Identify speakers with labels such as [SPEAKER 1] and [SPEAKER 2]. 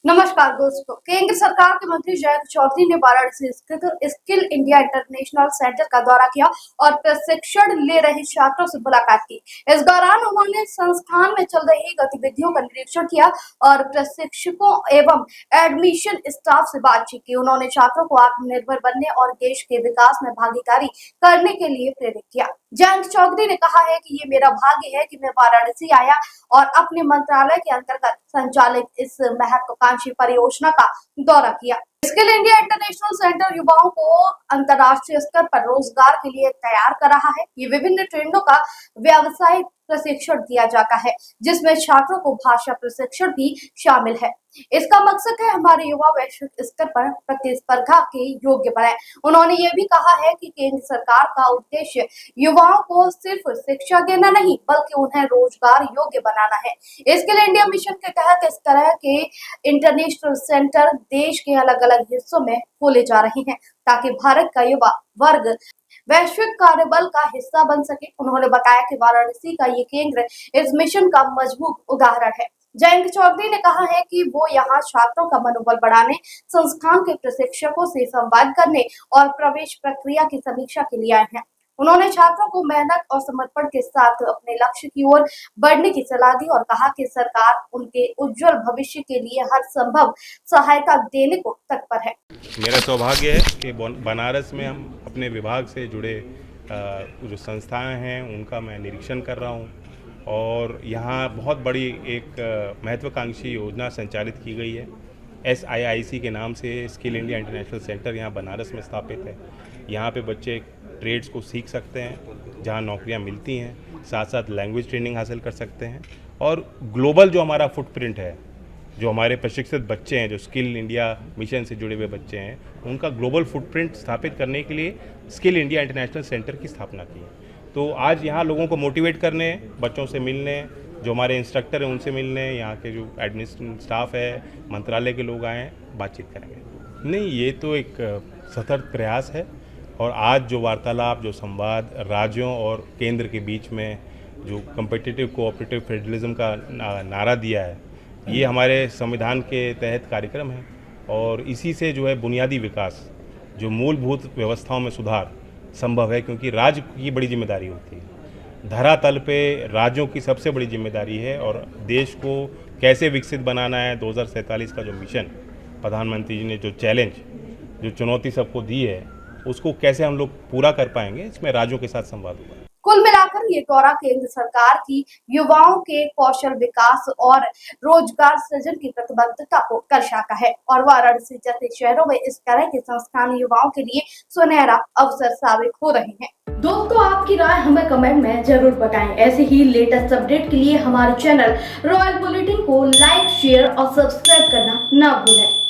[SPEAKER 1] नमस्कार दोस्तों। केंद्र सरकार के मंत्री जयंत चौधरी ने वाराणसी स्थित स्किल इंडिया इंटरनेशनल सेंटर का दौरा किया और प्रशिक्षण ले रहे छात्रों से मुलाकात की। इस दौरान उन्होंने संस्थान में चल रही गतिविधियों का निरीक्षण किया और प्रशिक्षकों एवं एडमिशन स्टाफ से बातचीत की। उन्होंने छात्रों को आत्मनिर्भर बनने और देश के विकास में भागीदारी करने के लिए प्रेरित किया। जयंत चौधरी ने कहा है कि ये मेरा भाग्य है कि मैं वाराणसी आया और अपने मंत्रालय के अंतर्गत संचालित इस महत्वाकांक्षी परियोजना का दौरा किया। स्किल इंडिया इंटरनेशनल सेंटर युवाओं को अंतर्राष्ट्रीय स्तर पर रोजगार के लिए तैयार कर रहा है। ये विभिन्न ट्रेंडों का व्यावसायिक प्रशिक्षण दिया जाता है, जिसमें छात्रों को भाषा प्रशिक्षण भी शामिल है। इसका मकसद है हमारे युवा वैश्विक स्तर पर प्रतिस्पर्धा के योग्य बने। उन्होंने ये भी कहा है कि केंद्र सरकार का उद्देश्य युवाओं को सिर्फ शिक्षा देना नहीं, बल्कि उन्हें रोजगार योग्य बनाना है। स्किल इंडिया मिशन के तहत इस तरह के इंटरनेशनल सेंटर देश के अलग अलग हिस्सों में खोले जा रहे हैं, ताकि भारत का युवा वर्ग वैश्विक कार्यबल का हिस्सा बन सके। उन्होंने बताया कि वाराणसी का ये केंद्र इस मिशन का मजबूत उदाहरण है। जयंत चौधरी ने कहा है कि वो यहाँ छात्रों का मनोबल बढ़ाने, संस्थान के प्रशिक्षकों से संवाद करने और प्रवेश प्रक्रिया की समीक्षा के लिए आए हैं। उन्होंने छात्रों को मेहनत और समर्पण के साथ अपने लक्ष्य की ओर बढ़ने की सलाह दी और कहा कि सरकार उनके उज्जवल भविष्य के लिए हर संभव सहायता देने को तत्पर है।
[SPEAKER 2] मेरा सौभाग्य है कि बनारस में हम अपने विभाग से जुड़े जो संस्थाएं हैं उनका मैं निरीक्षण कर रहा हूं और यहाँ बहुत बड़ी एक महत्वाकांक्षी योजना संचालित की गई है। SIIC के नाम से स्किल इंडिया इंटरनेशनल सेंटर यहाँ बनारस में स्थापित है। यहाँ पे बच्चे ट्रेड्स को सीख सकते हैं, जहाँ नौकरियाँ मिलती हैं, साथ साथ लैंग्वेज ट्रेनिंग हासिल कर सकते हैं और ग्लोबल जो हमारा फुटप्रिंट है, जो हमारे प्रशिक्षित बच्चे हैं, जो स्किल इंडिया मिशन से जुड़े हुए बच्चे हैं, उनका ग्लोबल फुटप्रिंट स्थापित करने के लिए स्किल इंडिया इंटरनेशनल सेंटर की स्थापना की है। तो आज यहाँ लोगों को मोटिवेट करने, बच्चों से मिलने, जो हमारे इंस्ट्रक्टर हैं उनसे मिलने, यहाँ के जो एडमिनिस्ट्रेटिव स्टाफ है, मंत्रालय के लोग आए हैं, बातचीत करेंगे। नहीं, ये तो एक सतत प्रयास है और आज जो वार्तालाप, जो संवाद राज्यों और केंद्र के बीच में जो कम्पिटिटिव कोऑपरेटिव फेडरलिज्म का नारा दिया है, ये हमारे संविधान के तहत कार्यक्रम है और इसी से जो है बुनियादी विकास, जो मूलभूत व्यवस्थाओं में सुधार संभव है, क्योंकि राज्य की बड़ी जिम्मेदारी होती है। धरातल पे राज्यों की सबसे बड़ी जिम्मेदारी है और देश को कैसे विकसित बनाना है, 2047 का जो मिशन प्रधानमंत्री जी ने जो चैलेंज, जो चुनौती सबको दी है, उसको कैसे हम लोग पूरा कर पाएंगे, इसमें राज्यों के साथ संवाद होगा।
[SPEAKER 1] कुल मिलाकर ये दौरा केंद्र सरकार की युवाओं के कौशल विकास और रोजगार सृजन की प्रतिबद्धता को दर्शाता है और वाराणसी जैसे शहरों में इस तरह के संस्थान युवाओं के लिए सुनहरा अवसर साबित हो रहे हैं। दोस्तों, आपकी राय हमें कमेंट में जरूर बताएं। ऐसे ही लेटेस्ट अपडेट के लिए हमारे चैनल रॉयल बुलेटिन को लाइक, शेयर और सब्सक्राइब करना ना भूलें।